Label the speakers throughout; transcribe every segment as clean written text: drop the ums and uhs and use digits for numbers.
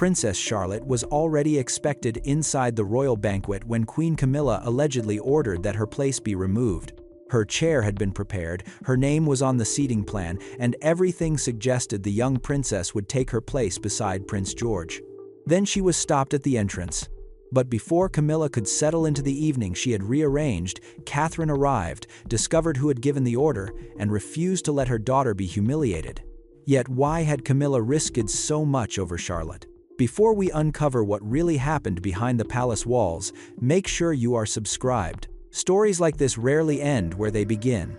Speaker 1: Princess Charlotte was already expected inside the royal banquet when Queen Camilla allegedly ordered that her place be removed. Her chair had been prepared, her name was on the seating plan, and everything suggested the young princess would take her place beside Prince George. Then she was stopped at the entrance. But before Camilla could settle into the evening she had rearranged, Catherine arrived, discovered who had given the order, and refused to let her daughter be humiliated. Yet why had Camilla risked so much over Charlotte? Before we uncover what really happened behind the palace walls, make sure you are subscribed. Stories like this rarely end where they begin.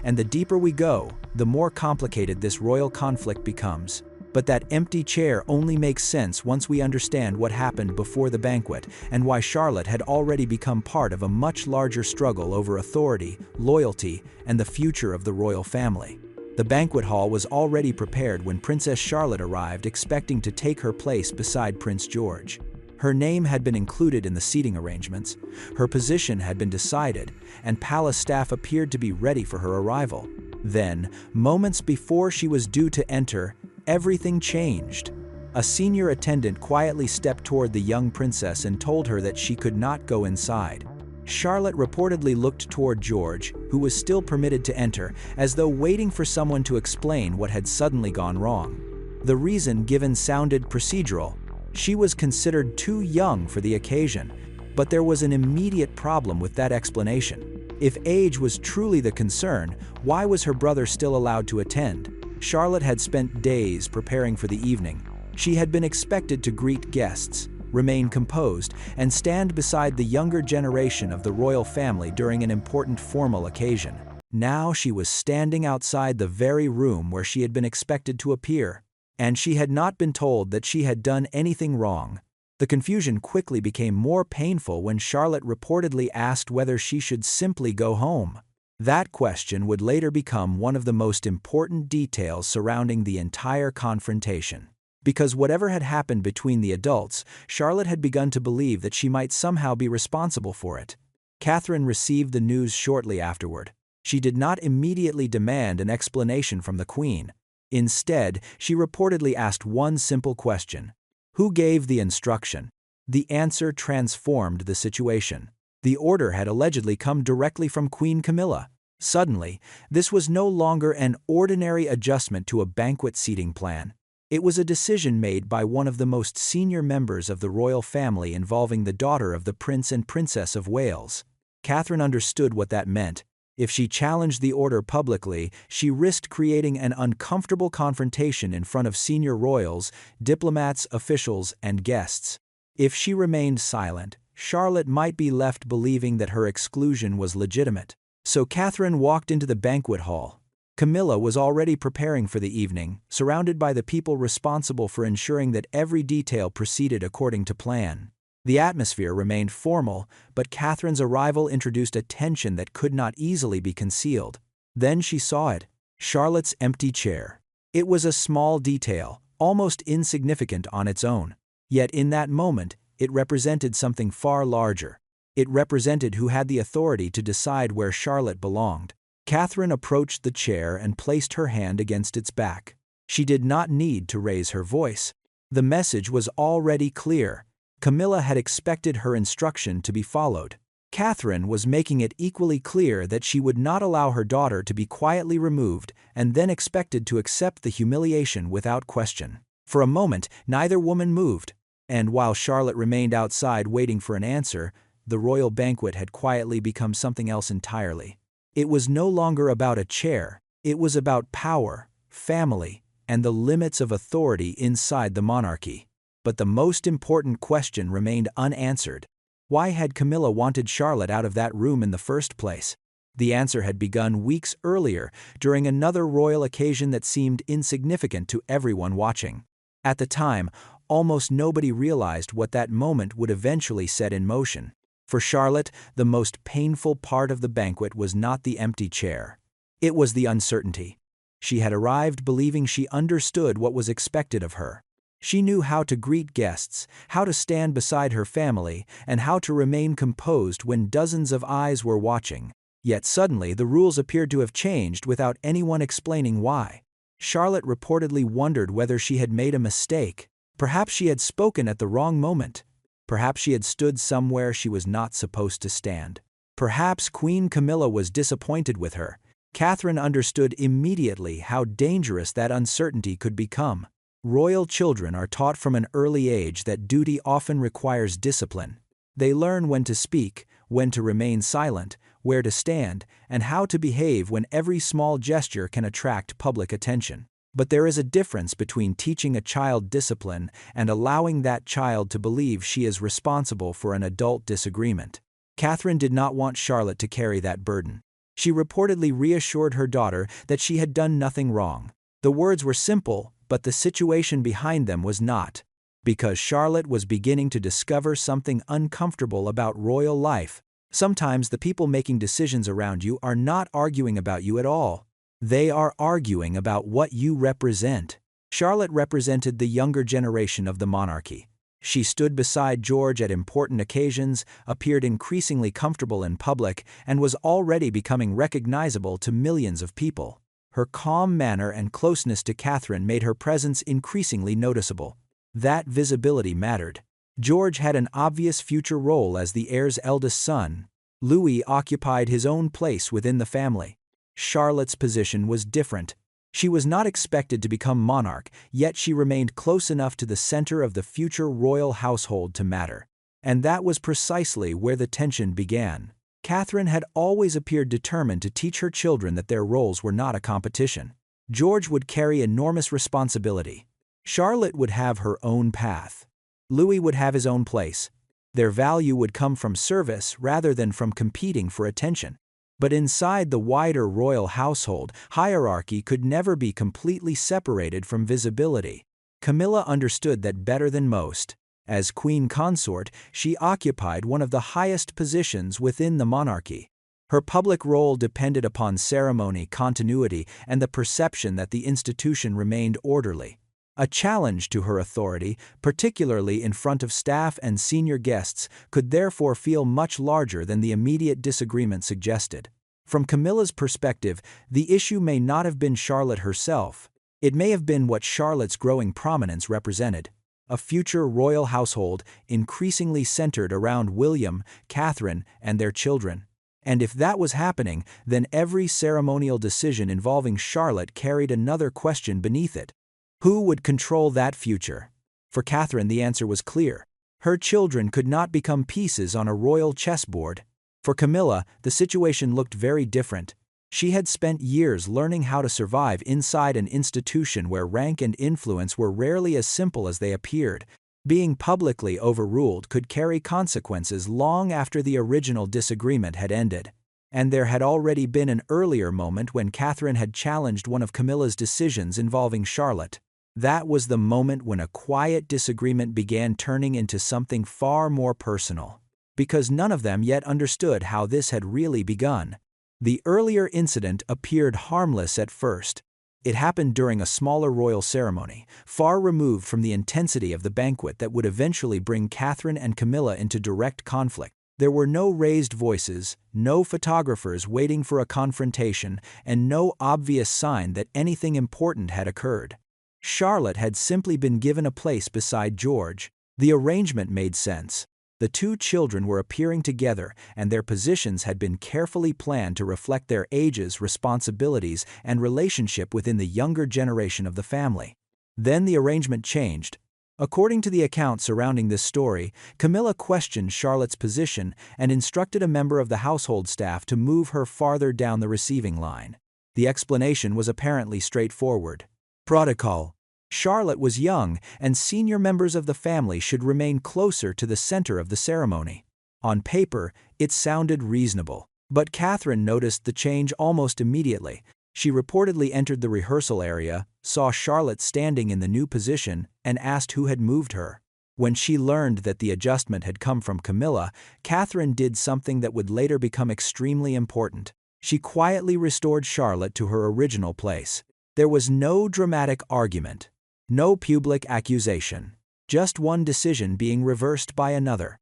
Speaker 1: And the deeper we go, the more complicated this royal conflict becomes. But that empty chair only makes sense once we understand what happened before the banquet and why Charlotte had already become part of a much larger struggle over authority, loyalty, and the future of the royal family. The banquet hall was already prepared when Princess Charlotte arrived, expecting to take her place beside Prince George. Her name had been included in the seating arrangements, her position had been decided, and palace staff appeared to be ready for her arrival. Then, moments before she was due to enter, everything changed. A senior attendant quietly stepped toward the young princess and told her that she could not go inside. Charlotte reportedly looked toward George, who was still permitted to enter, as though waiting for someone to explain what had suddenly gone wrong. The reason given sounded procedural. She was considered too young for the occasion, but there was an immediate problem with that explanation. If age was truly the concern, why was her brother still allowed to attend? Charlotte had spent days preparing for the evening. She had been expected to greet guests, remain composed, and stand beside the younger generation of the royal family during an important formal occasion. Now she was standing outside the very room where she had been expected to appear. And she had not been told that she had done anything wrong. The confusion quickly became more painful when Charlotte reportedly asked whether she should simply go home. That question would later become one of the most important details surrounding the entire confrontation. Because whatever had happened between the adults, Charlotte had begun to believe that she might somehow be responsible for it. Catherine received the news shortly afterward. She did not immediately demand an explanation from the Queen. Instead, she reportedly asked one simple question: who gave the instruction? The answer transformed the situation. The order had allegedly come directly from Queen Camilla. Suddenly, this was no longer an ordinary adjustment to a banquet seating plan. It was a decision made by one of the most senior members of the royal family involving the daughter of the Prince and Princess of Wales. Catherine understood what that meant. If she challenged the order publicly, she risked creating an uncomfortable confrontation in front of senior royals, diplomats, officials, and guests. If she remained silent, Charlotte might be left believing that her exclusion was legitimate. So Catherine walked into the banquet hall. Camilla was already preparing for the evening, surrounded by the people responsible for ensuring that every detail proceeded according to plan. The atmosphere remained formal, but Catherine's arrival introduced a tension that could not easily be concealed. Then she saw it: Charlotte's empty chair. It was a small detail, almost insignificant on its own. Yet in that moment, it represented something far larger. It represented who had the authority to decide where Charlotte belonged. Catherine approached the chair and placed her hand against its back. She did not need to raise her voice. The message was already clear. Camilla had expected her instruction to be followed. Catherine was making it equally clear that she would not allow her daughter to be quietly removed and then expected to accept the humiliation without question. For a moment, neither woman moved, and while Charlotte remained outside waiting for an answer, the royal banquet had quietly become something else entirely. It was no longer about a chair, it was about power, family, and the limits of authority inside the monarchy. But the most important question remained unanswered. Why had Camilla wanted Charlotte out of that room in the first place? The answer had begun weeks earlier, during another royal occasion that seemed insignificant to everyone watching. At the time, almost nobody realized what that moment would eventually set in motion. For Charlotte, the most painful part of the banquet was not the empty chair. It was the uncertainty. She had arrived believing she understood what was expected of her. She knew how to greet guests, how to stand beside her family, and how to remain composed when dozens of eyes were watching. Yet suddenly the rules appeared to have changed without anyone explaining why. Charlotte reportedly wondered whether she had made a mistake. Perhaps she had spoken at the wrong moment. Perhaps she had stood somewhere she was not supposed to stand. Perhaps Queen Camilla was disappointed with her. Catherine understood immediately how dangerous that uncertainty could become. Royal children are taught from an early age that duty often requires discipline. They learn when to speak, when to remain silent, where to stand, and how to behave when every small gesture can attract public attention. But there is a difference between teaching a child discipline and allowing that child to believe she is responsible for an adult disagreement. Catherine did not want Charlotte to carry that burden. She reportedly reassured her daughter that she had done nothing wrong. The words were simple, but the situation behind them was not. Because Charlotte was beginning to discover something uncomfortable about royal life. Sometimes the people making decisions around you are not arguing about you at all. They are arguing about what you represent. Charlotte represented the younger generation of the monarchy. She stood beside George at important occasions, appeared increasingly comfortable in public, and was already becoming recognizable to millions of people. Her calm manner and closeness to Catherine made her presence increasingly noticeable. That visibility mattered. George had an obvious future role as the heir's eldest son. Louis occupied his own place within the family. Charlotte's position was different. She was not expected to become monarch, yet she remained close enough to the center of the future royal household to matter. And that was precisely where the tension began. Catherine had always appeared determined to teach her children that their roles were not a competition. George would carry enormous responsibility. Charlotte would have her own path. Louis would have his own place. Their value would come from service rather than from competing for attention. But inside the wider royal household, hierarchy could never be completely separated from visibility. Camilla understood that better than most. As Queen Consort, she occupied one of the highest positions within the monarchy. Her public role depended upon ceremony, continuity, and the perception that the institution remained orderly. A challenge to her authority, particularly in front of staff and senior guests, could therefore feel much larger than the immediate disagreement suggested. From Camilla's perspective, the issue may not have been Charlotte herself. It may have been what Charlotte's growing prominence represented. A future royal household increasingly centered around William, Catherine, and their children. And if that was happening, then every ceremonial decision involving Charlotte carried another question beneath it. Who would control that future? For Catherine, the answer was clear. Her children could not become pieces on a royal chessboard. For Camilla, the situation looked very different. She had spent years learning how to survive inside an institution where rank and influence were rarely as simple as they appeared. Being publicly overruled could carry consequences long after the original disagreement had ended. And there had already been an earlier moment when Catherine had challenged one of Camilla's decisions involving Charlotte. That was the moment when a quiet disagreement began turning into something far more personal. Because none of them yet understood how this had really begun. The earlier incident appeared harmless at first. It happened during a smaller royal ceremony, far removed from the intensity of the banquet that would eventually bring Catherine and Camilla into direct conflict. There were no raised voices, no photographers waiting for a confrontation, and no obvious sign that anything important had occurred. Charlotte had simply been given a place beside George. The arrangement made sense. The two children were appearing together, and their positions had been carefully planned to reflect their ages, responsibilities, and relationship within the younger generation of the family. Then the arrangement changed. According to the account surrounding this story, Camilla questioned Charlotte's position and instructed a member of the household staff to move her farther down the receiving line. The explanation was apparently straightforward. Protocol. Charlotte was young, and senior members of the family should remain closer to the center of the ceremony. On paper, it sounded reasonable. But Catherine noticed the change almost immediately. She reportedly entered the rehearsal area, saw Charlotte standing in the new position, and asked who had moved her. When she learned that the adjustment had come from Camilla, Catherine did something that would later become extremely important. She quietly restored Charlotte to her original place. There was no dramatic argument, no public accusation, just one decision being reversed by another.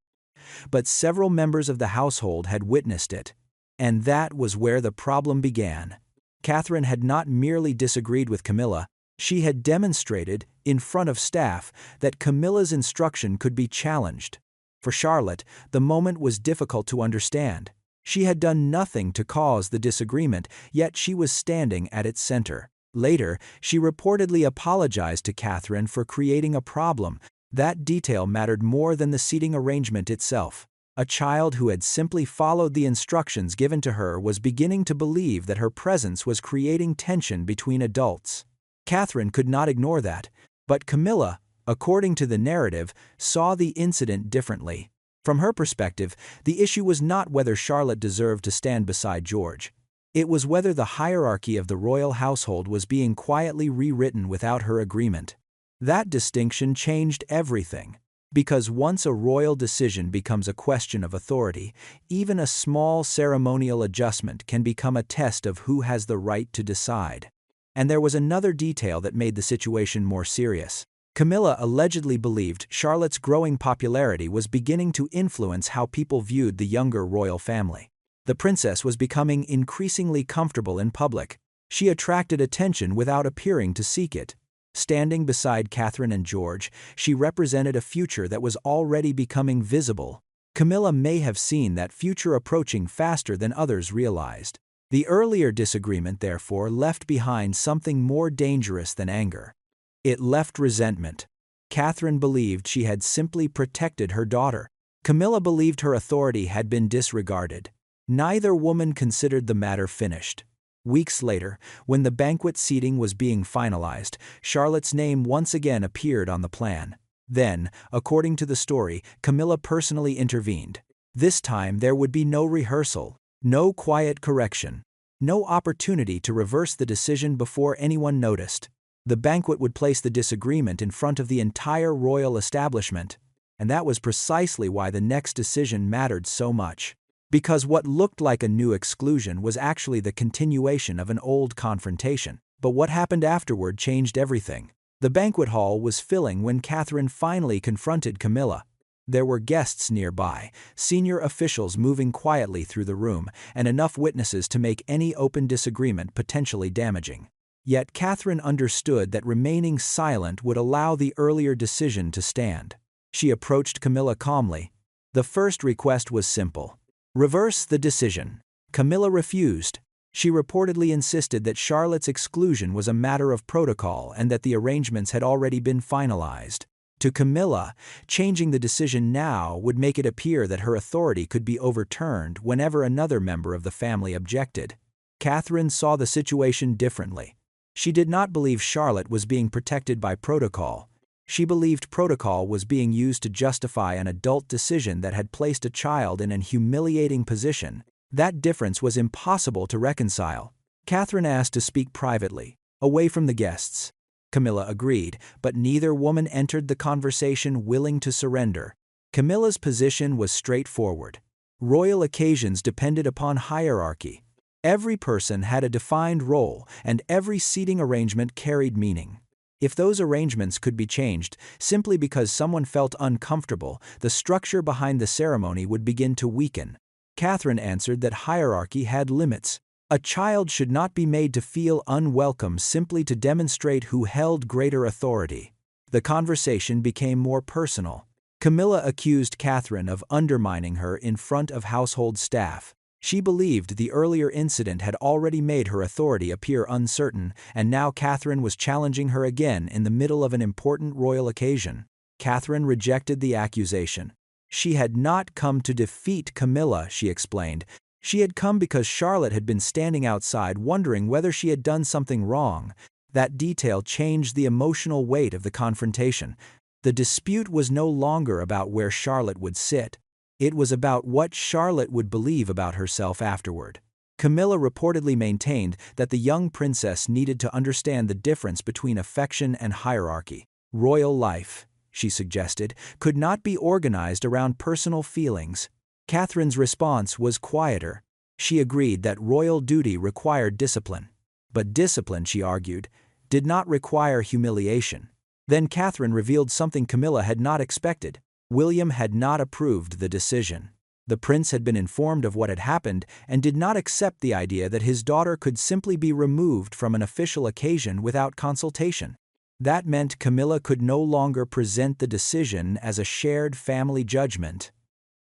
Speaker 1: But several members of the household had witnessed it, and that was where the problem began. Catherine had not merely disagreed with Camilla, She had demonstrated, in front of staff, that Camilla's instruction could be challenged. For Charlotte, the moment was difficult to understand. She had done nothing to cause the disagreement, yet she was standing at its center. Later, she reportedly apologized to Catherine for creating a problem. That detail mattered more than the seating arrangement itself. A child who had simply followed the instructions given to her was beginning to believe that her presence was creating tension between adults. Catherine could not ignore that, but Camilla, according to the narrative, saw the incident differently. From her perspective, the issue was not whether Charlotte deserved to stand beside George. It was whether the hierarchy of the royal household was being quietly rewritten without her agreement. That distinction changed everything. Because once a royal decision becomes a question of authority, even a small ceremonial adjustment can become a test of who has the right to decide. And there was another detail that made the situation more serious. Camilla allegedly believed Charlotte's growing popularity was beginning to influence how people viewed the younger royal family. The princess was becoming increasingly comfortable in public. She attracted attention without appearing to seek it. Standing beside Catherine and George, she represented a future that was already becoming visible. Camilla may have seen that future approaching faster than others realized. The earlier disagreement, therefore, left behind something more dangerous than anger. It left resentment. Catherine believed she had simply protected her daughter. Camilla believed her authority had been disregarded. Neither woman considered the matter finished. Weeks later, when the banquet seating was being finalized, Charlotte's name once again appeared on the plan. Then, according to the story, Camilla personally intervened. This time there would be no rehearsal, no quiet correction, no opportunity to reverse the decision before anyone noticed. The banquet would place the disagreement in front of the entire royal establishment, and that was precisely why the next decision mattered so much. Because what looked like a new exclusion was actually the continuation of an old confrontation. But what happened afterward changed everything. The banquet hall was filling when Catherine finally confronted Camilla. There were guests nearby, senior officials moving quietly through the room, and enough witnesses to make any open disagreement potentially damaging. Yet Catherine understood that remaining silent would allow the earlier decision to stand. She approached Camilla calmly. The first request was simple. Reverse the decision. Camilla refused. She reportedly insisted that Charlotte's exclusion was a matter of protocol and that the arrangements had already been finalized. To Camilla, changing the decision now would make it appear that her authority could be overturned whenever another member of the family objected. Catherine saw the situation differently. She did not believe Charlotte was being protected by protocol. She believed protocol was being used to justify an adult decision that had placed a child in an humiliating position. That difference was impossible to reconcile. Catherine asked to speak privately, away from the guests. Camilla agreed, but neither woman entered the conversation willing to surrender. Camilla's position was straightforward. Royal occasions depended upon hierarchy. Every person had a defined role, and every seating arrangement carried meaning. If those arrangements could be changed simply because someone felt uncomfortable, the structure behind the ceremony would begin to weaken. Catherine answered that hierarchy had limits. A child should not be made to feel unwelcome simply to demonstrate who held greater authority. The conversation became more personal. Camilla accused Catherine of undermining her in front of household staff. She believed the earlier incident had already made her authority appear uncertain, and now Catherine was challenging her again in the middle of an important royal occasion. Catherine rejected the accusation. She had not come to defeat Camilla, she explained. She had come because Charlotte had been standing outside wondering whether she had done something wrong. That detail changed the emotional weight of the confrontation. The dispute was no longer about where Charlotte would sit. It was about what Charlotte would believe about herself afterward. Camilla reportedly maintained that the young princess needed to understand the difference between affection and hierarchy. Royal life, she suggested, could not be organized around personal feelings. Catherine's response was quieter. She agreed that royal duty required discipline. But discipline, she argued, did not require humiliation. Then Catherine revealed something Camilla had not expected. William had not approved the decision. The prince had been informed of what had happened and did not accept the idea that his daughter could simply be removed from an official occasion without consultation. That meant Camilla could no longer present the decision as a shared family judgment.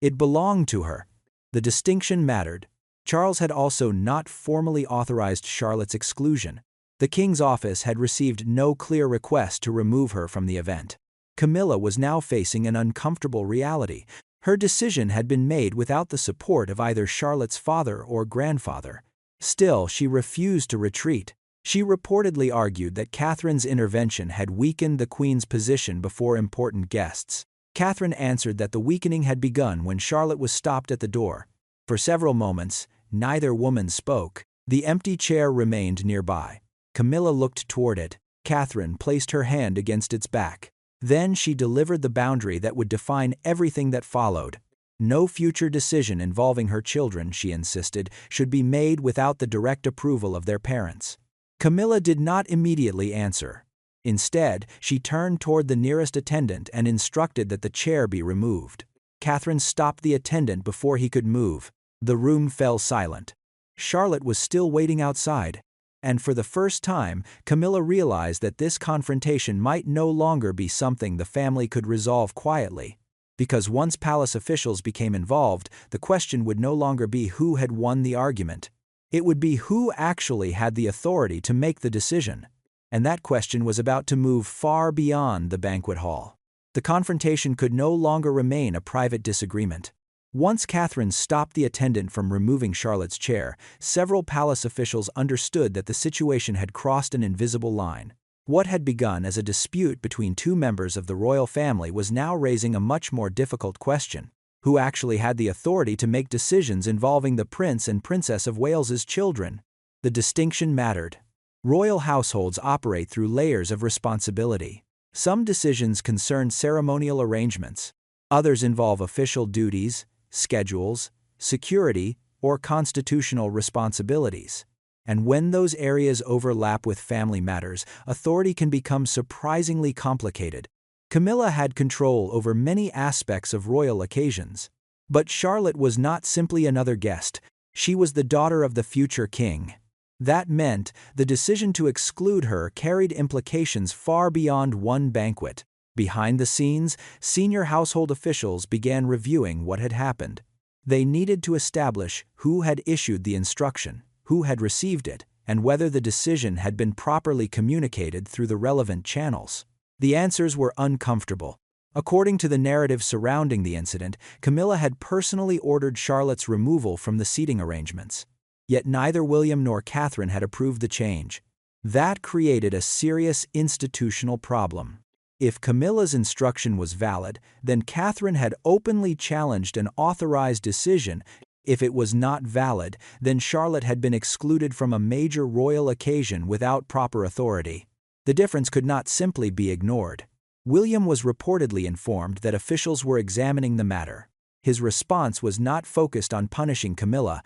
Speaker 1: It belonged to her. The distinction mattered. Charles had also not formally authorized Charlotte's exclusion. The king's office had received no clear request to remove her from the event. Camilla was now facing an uncomfortable reality. Her decision had been made without the support of either Charlotte's father or grandfather. Still, she refused to retreat. She reportedly argued that Catherine's intervention had weakened the Queen's position before important guests. Catherine answered that the weakening had begun when Charlotte was stopped at the door. For several moments, neither woman spoke. The empty chair remained nearby. Camilla looked toward it. Catherine placed her hand against its back. Then she delivered the boundary that would define everything that followed. No future decision involving her children, she insisted, should be made without the direct approval of their parents. Camilla did not immediately answer. Instead, she turned toward the nearest attendant and instructed that the chair be removed. Catherine stopped the attendant before he could move. The room fell silent. Charlotte was still waiting outside. And for the first time, Camilla realized that this confrontation might no longer be something the family could resolve quietly. Because once palace officials became involved, the question would no longer be who had won the argument. It would be who actually had the authority to make the decision. And that question was about to move far beyond the banquet hall. The confrontation could no longer remain a private disagreement. Once Catherine stopped the attendant from removing Charlotte's chair, several palace officials understood that the situation had crossed an invisible line. What had begun as a dispute between two members of the royal family was now raising a much more difficult question. Who actually had the authority to make decisions involving the Prince and Princess of Wales's children? The distinction mattered. Royal households operate through layers of responsibility. Some decisions concern ceremonial arrangements. Others involve official duties, schedules, security, or constitutional responsibilities. And when those areas overlap with family matters, authority can become surprisingly complicated. Camilla had control over many aspects of royal occasions. But Charlotte was not simply another guest. She was the daughter of the future king. That meant the decision to exclude her carried implications far beyond one banquet. Behind the scenes, senior household officials began reviewing what had happened. They needed to establish who had issued the instruction, who had received it, and whether the decision had been properly communicated through the relevant channels. The answers were uncomfortable. According to the narrative surrounding the incident, Camilla had personally ordered Charlotte's removal from the seating arrangements. Yet neither William nor Catherine had approved the change. That created a serious institutional problem. If Camilla's instruction was valid, then Catherine had openly challenged an authorized decision. If it was not valid, then Charlotte had been excluded from a major royal occasion without proper authority. The difference could not simply be ignored. William was reportedly informed that officials were examining the matter. His response was not focused on punishing Camilla.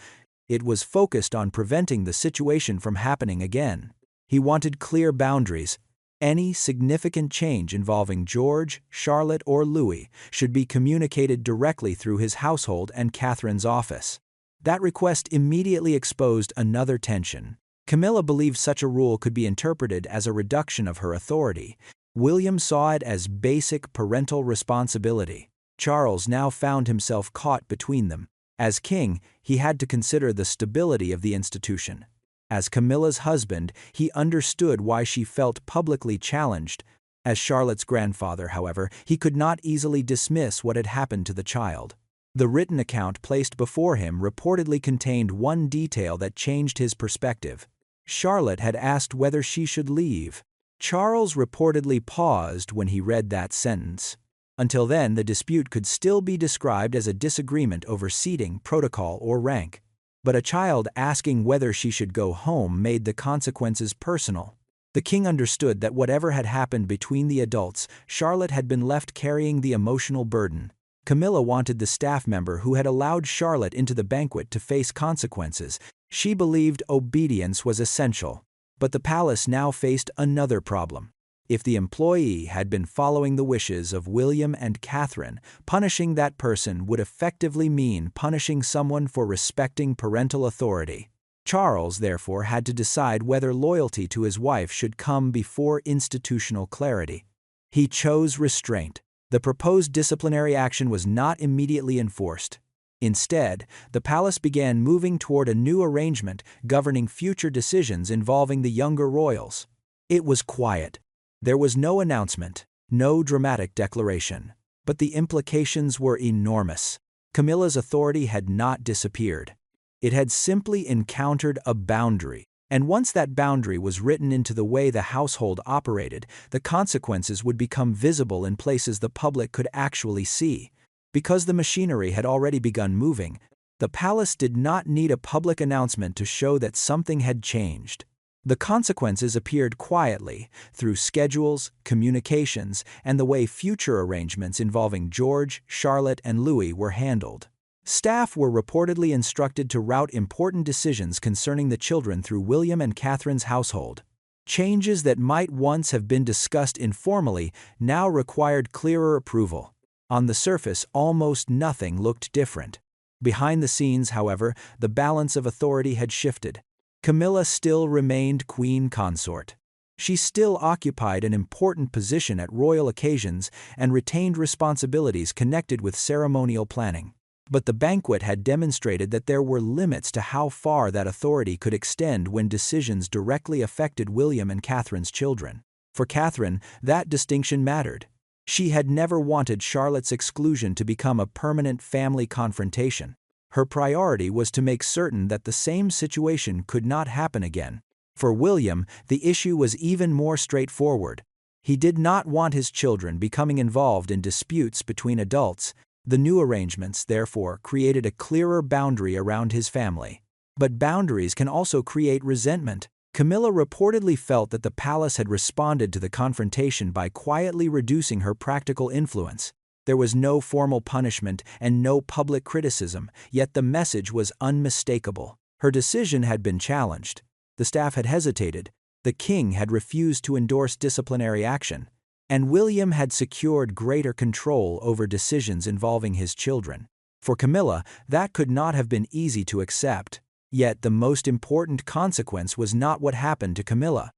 Speaker 1: It was focused on preventing the situation from happening again. He wanted clear boundaries. Any significant change involving George, Charlotte, or Louis should be communicated directly through his household and Catherine's office. That request immediately exposed another tension. Camilla believed such a rule could be interpreted as a reduction of her authority. William saw it as basic parental responsibility. Charles now found himself caught between them. As king, he had to consider the stability of the institution. As Camilla's husband, he understood why she felt publicly challenged. As Charlotte's grandfather, however, he could not easily dismiss what had happened to the child. The written account placed before him reportedly contained one detail that changed his perspective. Charlotte had asked whether she should leave. Charles reportedly paused when he read that sentence. Until then, the dispute could still be described as a disagreement over seating, protocol, or rank. But a child asking whether she should go home made the consequences personal. The king understood that whatever had happened between the adults, Charlotte had been left carrying the emotional burden. Camilla wanted the staff member who had allowed Charlotte into the banquet to face consequences. She believed obedience was essential. But the palace now faced another problem. If the employee had been following the wishes of William and Catherine, punishing that person would effectively mean punishing someone for respecting parental authority. Charles, therefore, had to decide whether loyalty to his wife should come before institutional clarity. He chose restraint. The proposed disciplinary action was not immediately enforced. Instead, the palace began moving toward a new arrangement governing future decisions involving the younger royals. It was quiet. There was no announcement, no dramatic declaration. But the implications were enormous. Camilla's authority had not disappeared. It had simply encountered a boundary. And once that boundary was written into the way the household operated, the consequences would become visible in places the public could actually see. Because the machinery had already begun moving, the palace did not need a public announcement to show that something had changed. The consequences appeared quietly through schedules, communications, and the way future arrangements involving George, Charlotte, and Louis were handled. Staff were reportedly instructed to route important decisions concerning the children through William and Catherine's household. Changes that might once have been discussed informally now required clearer approval. On the surface, almost nothing looked different. Behind the scenes, however, the balance of authority had shifted. Camilla still remained Queen Consort. She still occupied an important position at royal occasions and retained responsibilities connected with ceremonial planning. But the banquet had demonstrated that there were limits to how far that authority could extend when decisions directly affected William and Catherine's children. For Catherine, that distinction mattered. She had never wanted Charlotte's exclusion to become a permanent family confrontation. Her priority was to make certain that the same situation could not happen again. For William, the issue was even more straightforward. He did not want his children becoming involved in disputes between adults. The new arrangements, therefore, created a clearer boundary around his family. But boundaries can also create resentment. Camilla reportedly felt that the palace had responded to the confrontation by quietly reducing her practical influence. There was no formal punishment and no public criticism, yet the message was unmistakable. Her decision had been challenged. The staff had hesitated. The king had refused to endorse disciplinary action. And William had secured greater control over decisions involving his children. For Camilla, that could not have been easy to accept. Yet the most important consequence was not what happened to Camilla.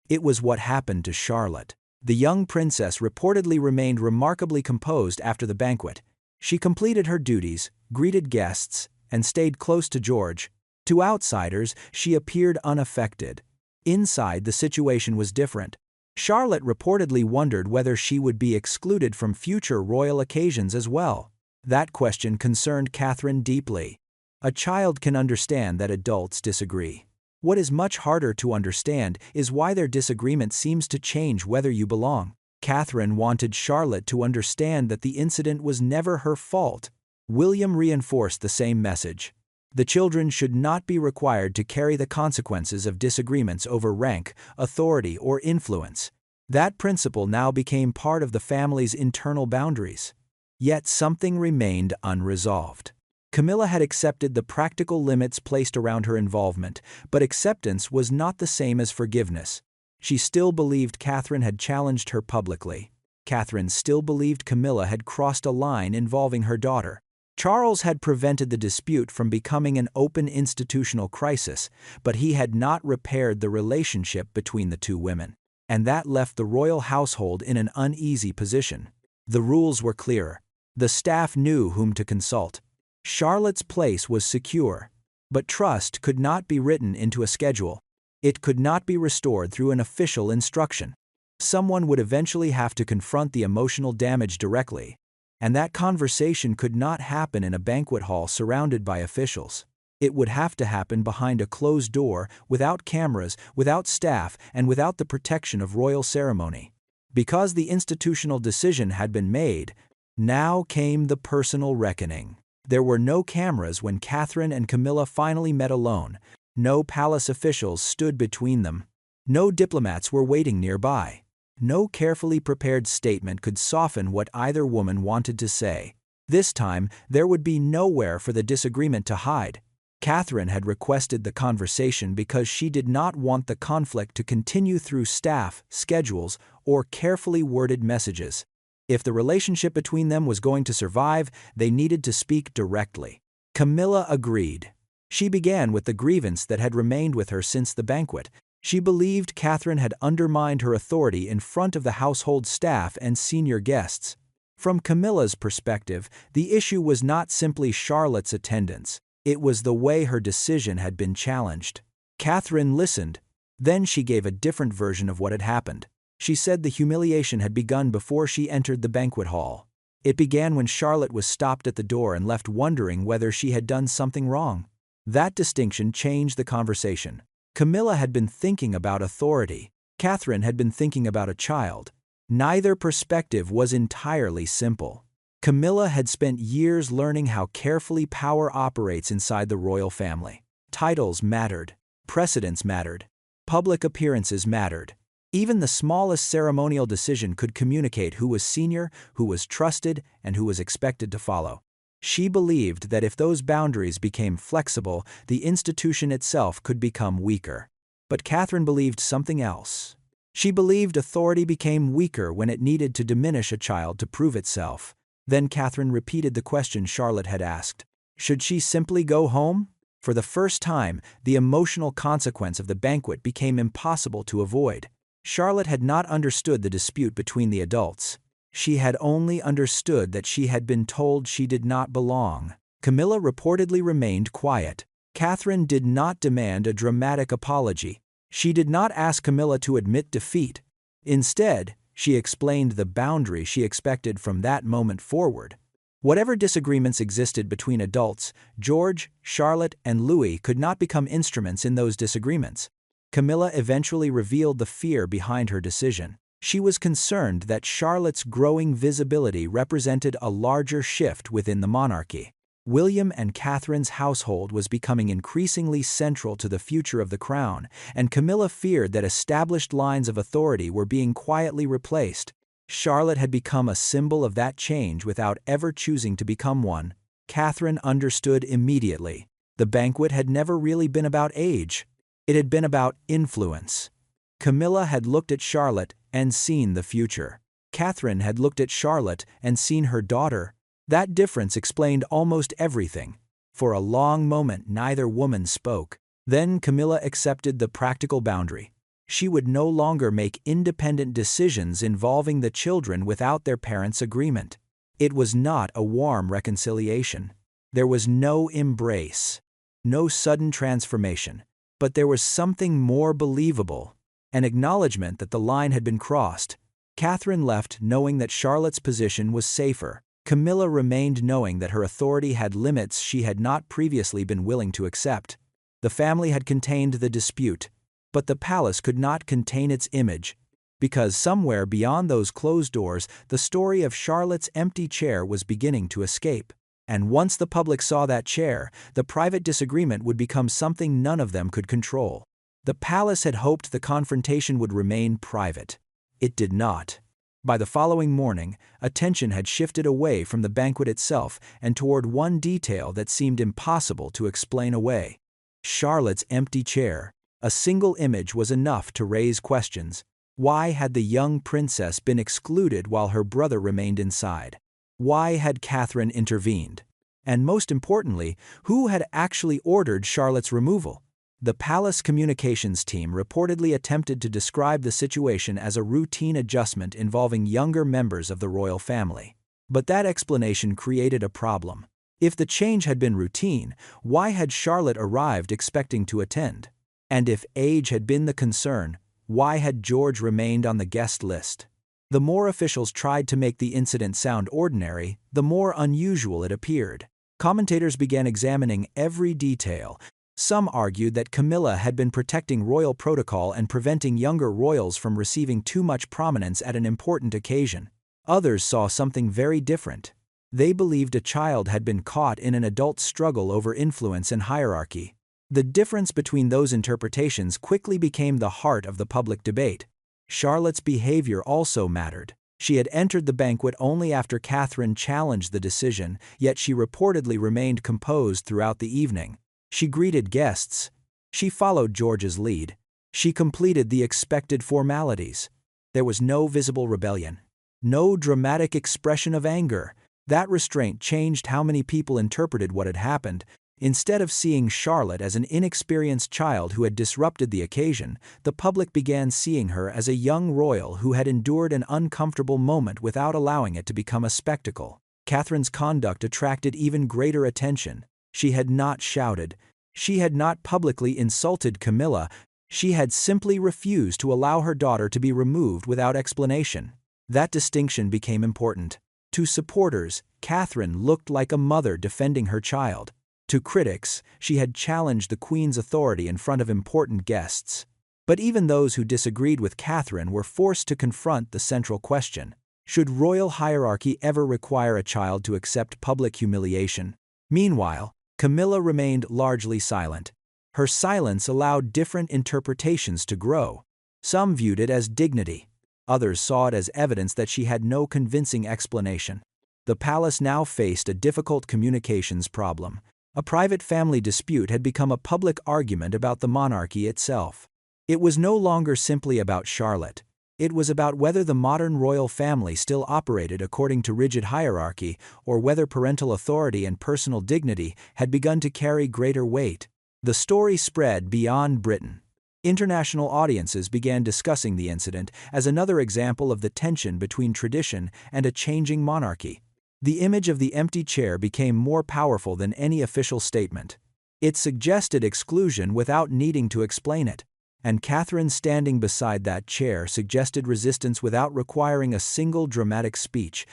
Speaker 1: It was what happened to Charlotte. The young princess reportedly remained remarkably composed after the banquet. She completed her duties, greeted guests, and stayed close to George. To outsiders, she appeared unaffected. Inside, the situation was different. Charlotte reportedly wondered whether she would be excluded from future royal occasions as well. That question concerned Catherine deeply. A child can understand that adults disagree. What is much harder to understand is why their disagreement seems to change whether you belong. Catherine wanted Charlotte to understand that the incident was never her fault. William reinforced the same message. The children should not be required to carry the consequences of disagreements over rank, authority, or influence. That principle now became part of the family's internal boundaries. Yet something remained unresolved. Camilla had accepted the practical limits placed around her involvement, but acceptance was not the same as forgiveness. She still believed Catherine had challenged her publicly. Catherine still believed Camilla had crossed a line involving her daughter. Charles had prevented the dispute from becoming an open institutional crisis, but he had not repaired the relationship between the two women. And that left the royal household in an uneasy position. The rules were clear. The staff knew whom to consult. Charlotte's place was secure. But trust could not be written into a schedule. It could not be restored through an official instruction. Someone would eventually have to confront the emotional damage directly. And that conversation could not happen in a banquet hall surrounded by officials. It would have to happen behind a closed door, without cameras, without staff, and without the protection of royal ceremony. Because the institutional decision had been made, now came the personal reckoning. There were no cameras when Catherine and Camilla finally met alone. No palace officials stood between them. No diplomats were waiting nearby. No carefully prepared statement could soften what either woman wanted to say. This time, there would be nowhere for the disagreement to hide. Catherine had requested the conversation because she did not want the conflict to continue through staff, schedules, or carefully worded messages. If the relationship between them was going to survive, they needed to speak directly. Camilla agreed. She began with the grievance that had remained with her since the banquet. She believed Catherine had undermined her authority in front of the household staff and senior guests. From Camilla's perspective, the issue was not simply Charlotte's attendance. It was the way her decision had been challenged. Catherine listened. Then she gave a different version of what had happened. She said the humiliation had begun before she entered the banquet hall. It began when Charlotte was stopped at the door and left wondering whether she had done something wrong. That distinction changed the conversation. Camilla had been thinking about authority. Catherine had been thinking about a child. Neither perspective was entirely simple. Camilla had spent years learning how carefully power operates inside the royal family. Titles mattered. Precedence mattered. Public appearances mattered. Even the smallest ceremonial decision could communicate who was senior, who was trusted, and who was expected to follow. She believed that if those boundaries became flexible, the institution itself could become weaker. But Catherine believed something else. She believed authority became weaker when it needed to diminish a child to prove itself. Then Catherine repeated the question Charlotte had asked. Should she simply go home? For the first time, the emotional consequence of the banquet became impossible to avoid. Charlotte had not understood the dispute between the adults. She had only understood that she had been told she did not belong. Camilla reportedly remained quiet. Catherine did not demand a dramatic apology. She did not ask Camilla to admit defeat. Instead, she explained the boundary she expected from that moment forward. Whatever disagreements existed between adults, George, Charlotte, and Louis could not become instruments in those disagreements. Camilla eventually revealed the fear behind her decision. She was concerned that Charlotte's growing visibility represented a larger shift within the monarchy. William and Catherine's household was becoming increasingly central to the future of the crown, and Camilla feared that established lines of authority were being quietly replaced. Charlotte had become a symbol of that change without ever choosing to become one. Catherine understood immediately. The banquet had never really been about age. It had been about influence. Camilla had looked at Charlotte and seen the future. Catherine had looked at Charlotte and seen her daughter. That difference explained almost everything. For a long moment, neither woman spoke. Then Camilla accepted the practical boundary. She would no longer make independent decisions involving the children without their parents' agreement. It was not a warm reconciliation. There was no embrace, no sudden transformation. But there was something more believable, an acknowledgement that the line had been crossed. Catherine left knowing that Charlotte's position was safer. Camilla remained knowing that her authority had limits she had not previously been willing to accept. The family had contained the dispute, but the palace could not contain its image, because somewhere beyond those closed doors, the story of Charlotte's empty chair was beginning to escape. And once the public saw that chair, the private disagreement would become something none of them could control. The palace had hoped the confrontation would remain private. It did not. By the following morning, attention had shifted away from the banquet itself and toward one detail that seemed impossible to explain away. Charlotte's empty chair. A single image was enough to raise questions. Why had the young princess been excluded while her brother remained inside? Why had Catherine intervened? And most importantly, who had actually ordered Charlotte's removal? The palace communications team reportedly attempted to describe the situation as a routine adjustment involving younger members of the royal family. But that explanation created a problem. If the change had been routine, why had Charlotte arrived expecting to attend? And if age had been the concern, why had George remained on the guest list? The more officials tried to make the incident sound ordinary, the more unusual it appeared. Commentators began examining every detail. Some argued that Camilla had been protecting royal protocol and preventing younger royals from receiving too much prominence at an important occasion. Others saw something very different. They believed a child had been caught in an adult struggle over influence and hierarchy. The difference between those interpretations quickly became the heart of the public debate. Charlotte's behavior also mattered. She had entered the banquet only after Catherine challenged the decision, yet she reportedly remained composed throughout the evening. She greeted guests. She followed George's lead. She completed the expected formalities. There was no visible rebellion. No dramatic expression of anger. That restraint changed how many people interpreted what had happened. Instead of seeing Charlotte as an inexperienced child who had disrupted the occasion, the public began seeing her as a young royal who had endured an uncomfortable moment without allowing it to become a spectacle. Catherine's conduct attracted even greater attention. She had not shouted. She had not publicly insulted Camilla. She had simply refused to allow her daughter to be removed without explanation. That distinction became important. To supporters, Catherine looked like a mother defending her child. To critics, she had challenged the Queen's authority in front of important guests. But even those who disagreed with Catherine were forced to confront the central question. Should royal hierarchy ever require a child to accept public humiliation? Meanwhile, Camilla remained largely silent. Her silence allowed different interpretations to grow. Some viewed it as dignity. Others saw it as evidence that she had no convincing explanation. The palace now faced a difficult communications problem. A private family dispute had become a public argument about the monarchy itself. It was no longer simply about Charlotte. It was about whether the modern royal family still operated according to rigid hierarchy or whether parental authority and personal dignity had begun to carry greater weight. The story spread beyond Britain. International audiences began discussing the incident as another example of the tension between tradition and a changing monarchy. The image of the empty chair became more powerful than any official statement. It suggested exclusion without needing to explain it. And Catherine standing beside that chair suggested resistance without requiring a single dramatic speech.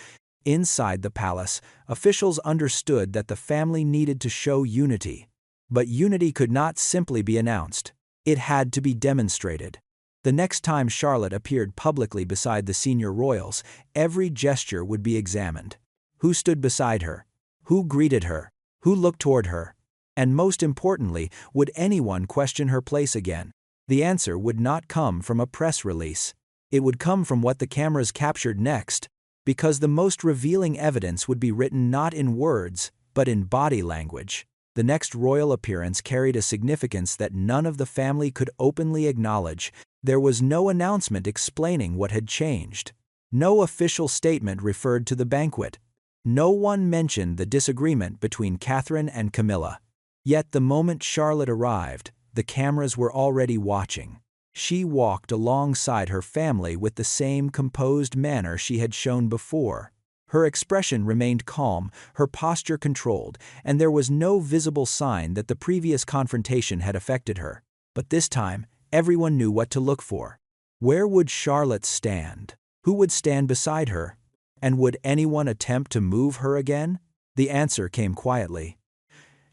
Speaker 1: Inside the palace, officials understood that the family needed to show unity. But unity could not simply be announced. It had to be demonstrated. The next time Charlotte appeared publicly beside the senior royals, every gesture would be examined. Who stood beside her? Who greeted her? Who looked toward her? And most importantly, would anyone question her place again? The answer would not come from a press release. It would come from what the cameras captured next, because the most revealing evidence would be written not in words, but in body language. The next royal appearance carried a significance that none of the family could openly acknowledge. There was no announcement explaining what had changed. No official statement referred to the banquet. No one mentioned the disagreement between Catherine and Camilla. Yet the moment Charlotte arrived, the cameras were already watching. She walked alongside her family with the same composed manner she had shown before. Her expression remained calm, her posture controlled, and there was no visible sign that the previous confrontation had affected her. But this time, everyone knew what to look for. Where would Charlotte stand? Who would stand beside her? And would anyone attempt to move her again? The answer came quietly.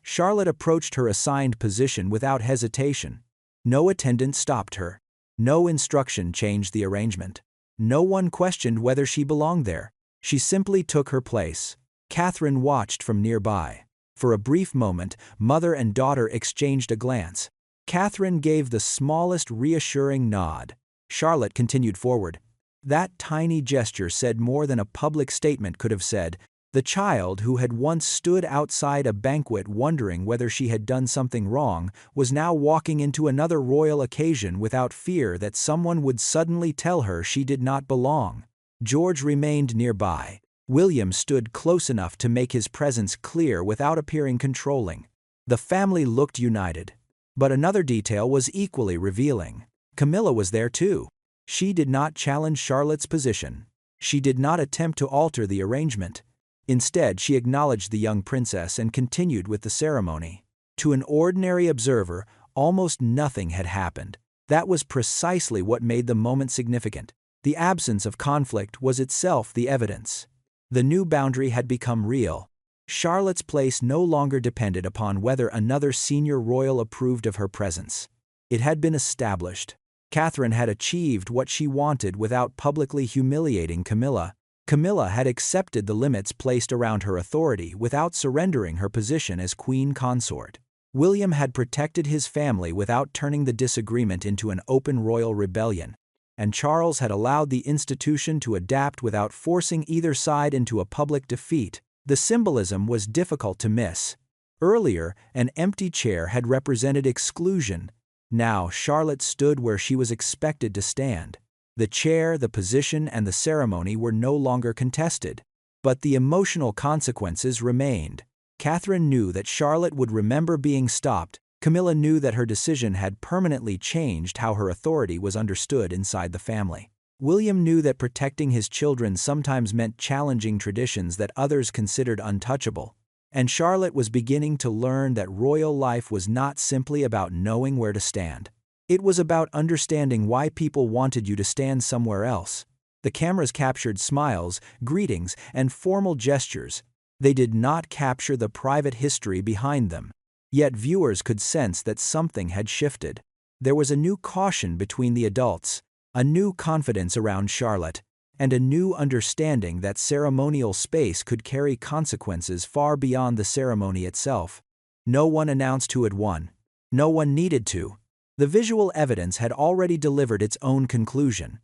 Speaker 1: Charlotte approached her assigned position without hesitation. No attendant stopped her. No instruction changed the arrangement. No one questioned whether she belonged there. She simply took her place. Catherine watched from nearby. For a brief moment, mother and daughter exchanged a glance. Catherine gave the smallest reassuring nod. Charlotte continued forward. That tiny gesture said more than a public statement could have said. The child who had once stood outside a banquet wondering whether she had done something wrong was now walking into another royal occasion without fear that someone would suddenly tell her she did not belong. George remained nearby. William stood close enough to make his presence clear without appearing controlling. The family looked united. But another detail was equally revealing. Camilla was there too. She did not challenge Charlotte's position. She did not attempt to alter the arrangement. Instead, she acknowledged the young princess and continued with the ceremony. To an ordinary observer, almost nothing had happened. That was precisely what made the moment significant. The absence of conflict was itself the evidence. The new boundary had become real. Charlotte's place no longer depended upon whether another senior royal approved of her presence. It had been established. Catherine had achieved what she wanted without publicly humiliating Camilla. Camilla had accepted the limits placed around her authority without surrendering her position as Queen Consort. William had protected his family without turning the disagreement into an open royal rebellion. And Charles had allowed the institution to adapt without forcing either side into a public defeat. The symbolism was difficult to miss. Earlier, an empty chair had represented exclusion. Now Charlotte stood where she was expected to stand. The chair, the position, and the ceremony were no longer contested. But the emotional consequences remained. Catherine knew that Charlotte would remember being stopped. Camilla knew that her decision had permanently changed how her authority was understood inside the family. William knew that protecting his children sometimes meant challenging traditions that others considered untouchable. And Charlotte was beginning to learn that royal life was not simply about knowing where to stand. It was about understanding why people wanted you to stand somewhere else. The cameras captured smiles, greetings, and formal gestures. They did not capture the private history behind them. Yet viewers could sense that something had shifted. There was a new caution between the adults, a new confidence around Charlotte, and a new understanding that ceremonial space could carry consequences far beyond the ceremony itself. No one announced who had won. No one needed to. The visual evidence had already delivered its own conclusion.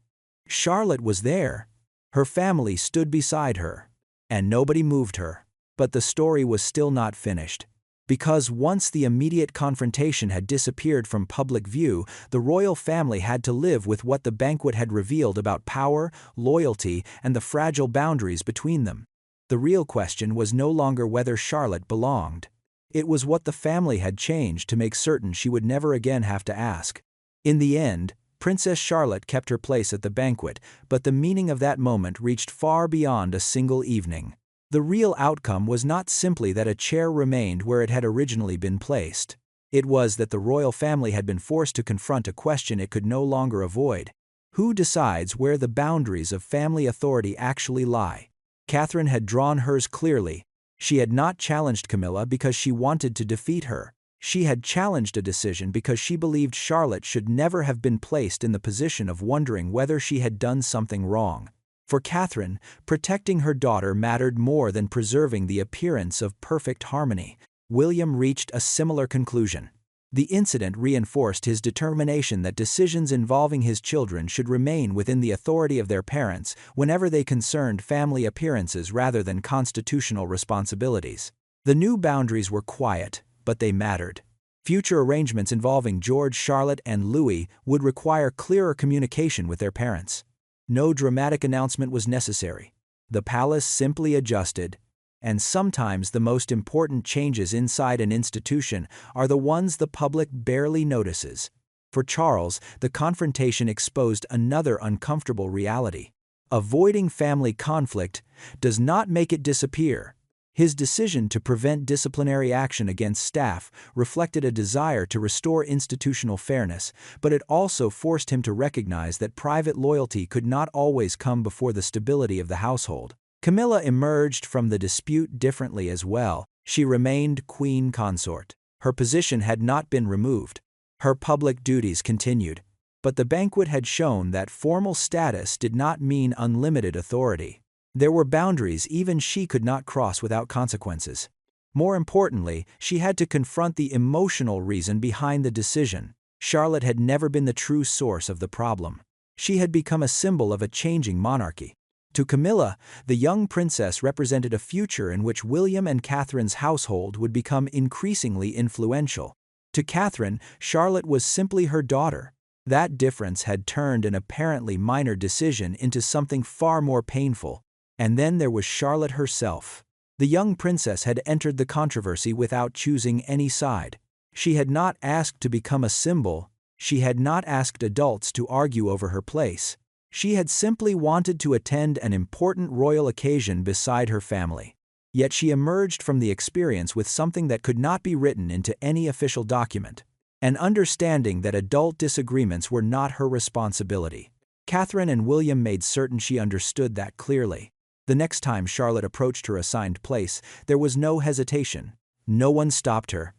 Speaker 1: Charlotte was there. Her family stood beside her. And nobody moved her. But the story was still not finished. Because once the immediate confrontation had disappeared from public view, the royal family had to live with what the banquet had revealed about power, loyalty, and the fragile boundaries between them. The real question was no longer whether Charlotte belonged. It was what the family had changed to make certain she would never again have to ask. In the end, Princess Charlotte kept her place at the banquet, but the meaning of that moment reached far beyond a single evening. The real outcome was not simply that a chair remained where it had originally been placed. It was that the royal family had been forced to confront a question it could no longer avoid. Who decides where the boundaries of family authority actually lie? Catherine had drawn hers clearly. She had not challenged Camilla because she wanted to defeat her. She had challenged a decision because she believed Charlotte should never have been placed in the position of wondering whether she had done something wrong. For Catherine, protecting her daughter mattered more than preserving the appearance of perfect harmony. William reached a similar conclusion. The incident reinforced his determination that decisions involving his children should remain within the authority of their parents whenever they concerned family appearances rather than constitutional responsibilities. The new boundaries were quiet, but they mattered. Future arrangements involving George, Charlotte, and Louis would require clearer communication with their parents. No dramatic announcement was necessary. The palace simply adjusted. And sometimes the most important changes inside an institution are the ones the public barely notices. For Charles, the confrontation exposed another uncomfortable reality. Avoiding family conflict does not make it disappear. His decision to prevent disciplinary action against staff reflected a desire to restore institutional fairness, but it also forced him to recognize that private loyalty could not always come before the stability of the household. Camilla emerged from the dispute differently as well. She remained Queen Consort. Her position had not been removed. Her public duties continued. But the banquet had shown that formal status did not mean unlimited authority. There were boundaries even she could not cross without consequences. More importantly, she had to confront the emotional reason behind the decision. Charlotte had never been the true source of the problem. She had become a symbol of a changing monarchy. To Camilla, the young princess represented a future in which William and Catherine's household would become increasingly influential. To Catherine, Charlotte was simply her daughter. That difference had turned an apparently minor decision into something far more painful. And then there was Charlotte herself. The young princess had entered the controversy without choosing any side. She had not asked to become a symbol. She had not asked adults to argue over her place. She had simply wanted to attend an important royal occasion beside her family. Yet she emerged from the experience with something that could not be written into any official document: an understanding that adult disagreements were not her responsibility. Catherine and William made certain she understood that clearly. The next time Charlotte approached her assigned place, there was no hesitation. No one stopped her.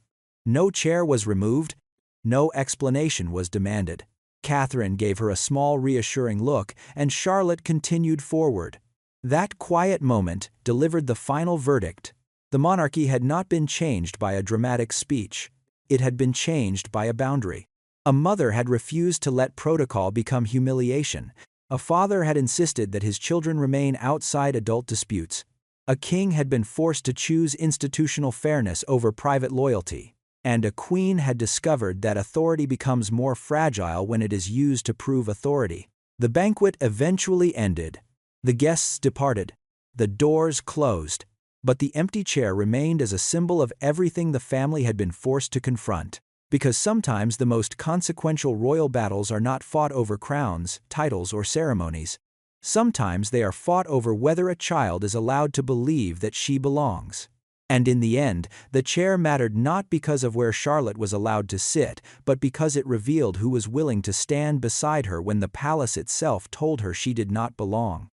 Speaker 1: No chair was removed. No explanation was demanded. Catherine gave her a small reassuring look, and Charlotte continued forward. That quiet moment delivered the final verdict. The monarchy had not been changed by a dramatic speech. It had been changed by a boundary. A mother had refused to let protocol become humiliation. A father had insisted that his children remain outside adult disputes. A king had been forced to choose institutional fairness over private loyalty, and a queen had discovered that authority becomes more fragile when it is used to prove authority. The banquet eventually ended. The guests departed. The doors closed. But the empty chair remained as a symbol of everything the family had been forced to confront. Because sometimes the most consequential royal battles are not fought over crowns, titles, or ceremonies. Sometimes they are fought over whether a child is allowed to believe that she belongs. And in the end, the chair mattered not because of where Charlotte was allowed to sit, but because it revealed who was willing to stand beside her when the palace itself told her she did not belong.